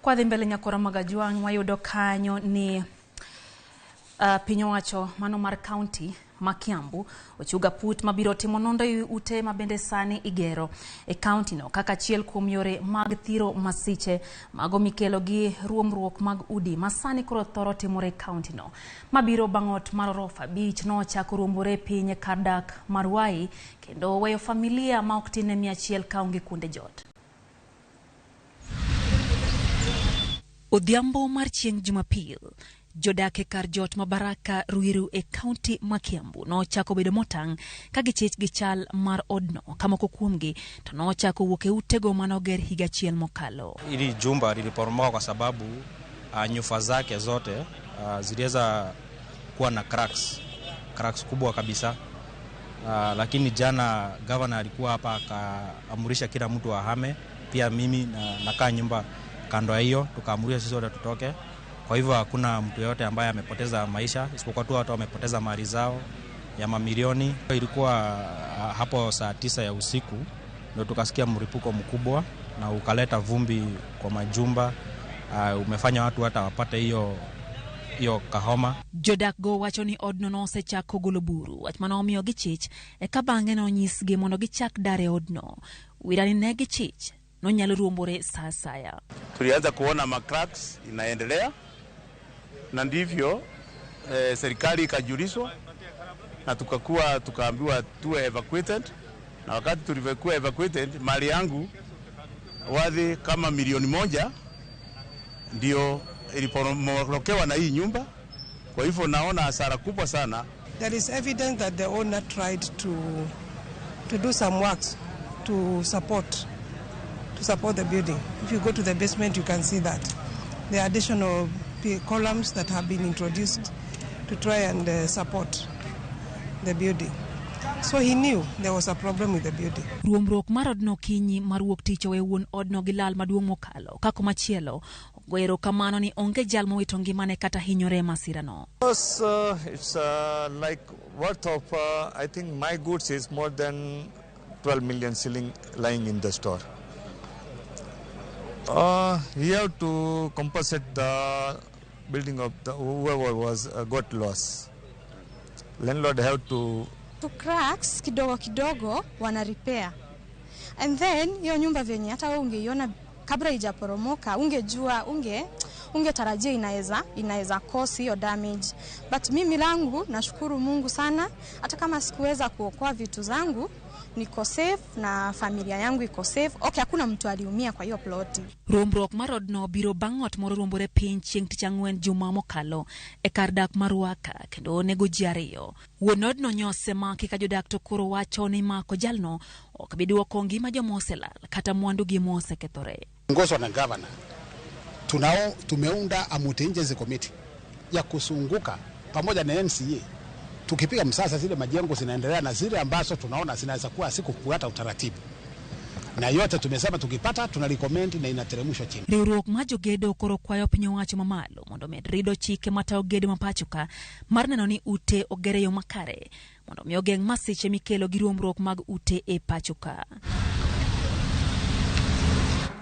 Kwa dhi mbele nyakora magajuang wayudo kanyo ni piny owacho mano mar kaonti ma Kiambu ochuga put mabiro timo nonro ute mabende sani igero e kaontino kaka achiel kuom yore mag thiro masiche mago mikelo gi ruomruok mag udi masani koro thoro timore e kaontino mabiro bang'ot mar orofa bich nochako ruombore piny kar dak mar Wai kendo weyo familia ma ok tin 100 kaonge kuonde jot. Odhiambo mar chieng' Jumapil, jodak e kar jot mabaraka Ruiru e kaonti ma Kiambu nochako bedo motang' ka gichich gi chal mar odno kamoko kuomgi to nochako wuok e utego manoger higa achiel mokalo. Ili jumba liliporomoka kwa sababu nyufa zake zote ziliweza kuwa na cracks kubwa kabisa. Lakini jana governor alikuwa hapa akaamurisha kila mtu ahame, pia mimi nakaa nyumba kando ya hiyo, tukaamurisha sisi wote tutoke. Kwa hivyo hakuna mtu yote ambaye amepoteza maisha, isipokuwa tu watu wamepoteza mali zao ya mamilioni. Ilikuwa hapo saa 9 ya usiku ndio tukasikia mlipuko mkubwa na ukaleta vumbi kwa majumba, umefanya watu hata wapate hiyo kahoma. Jodak go wacho ni odno nosechako golo buru wach manomiyo gichich eka bang'e nonyisgi mondo gichak dare odno. Wirani ne gichich nonyalo ruombore saa saya. Tulianza kuona macracks inaendelea na ndivyo serikali ikajulishwa na tukaambiwa tuwe evacuated, na wakati tulivyokuwa evacuated mali yangu wadhi kama milioni 1 ndio iliporomokewa na hii nyumba. Kwa hivyo naona hasara kubwa sana. There is evidence that the owner tried to do some works to support the building. If you go to the basement, you can see that there are additional columns that have been introduced to try and support the building. So he knew there was a problem with the building. Ruomruok mar odno kinyi maruok ticho we wuon odno gi lal maduong' mokalo kako machielo gwero kamano ni onge jal mowito ngimane kata hinyore masirano. It's like worth of I think my goods is more than 12 million shilling lying in the store. He have to compensate the building of the whoever was got loss. Landlord have to cracks kidogo wana repair, and then hiyo nyumba venye hata ungeiona kabla haijaporomoka ungejua ungetarajia inaweza cause hiyo damage. But mimi langu nashukuru Mungu sana, hata kama sikuweza kuokoa vitu zangu niko safe na familia yangu iko safe. Okay, hakuna mtu aliumia kwa hiyo ploti. Ruomruok mar odno biro bang'ot moro ruombore piny chieng' tich ang'wen juma mokalo e kar dak mar Waka kendo nego ji 2. Wuon odno nyose maki ka jodak to koro wacho ni mako jalno ok bi duoko ngima joma oselal kata mwandu gi mosekethore. Ngoso na governor tumeunda a multi-agency committee ya kusunguka pamoja na NCA. Tukipiga msasa zile majengo zinaendelea na zile ambazo tunaona zinaweza kuwa sikufuata utaratibu. Na yote tumesema tukipata tunarecommend na inateremshwa chini. Riwruok ma jogedo koro kwayo piny owacho mamalo mondo med rido chike matayo gedo mapachoka mar neno ni ute ogere yo makare mondo mi ogeng' masiche mikelo gi ruomruok mag ute e pachoka.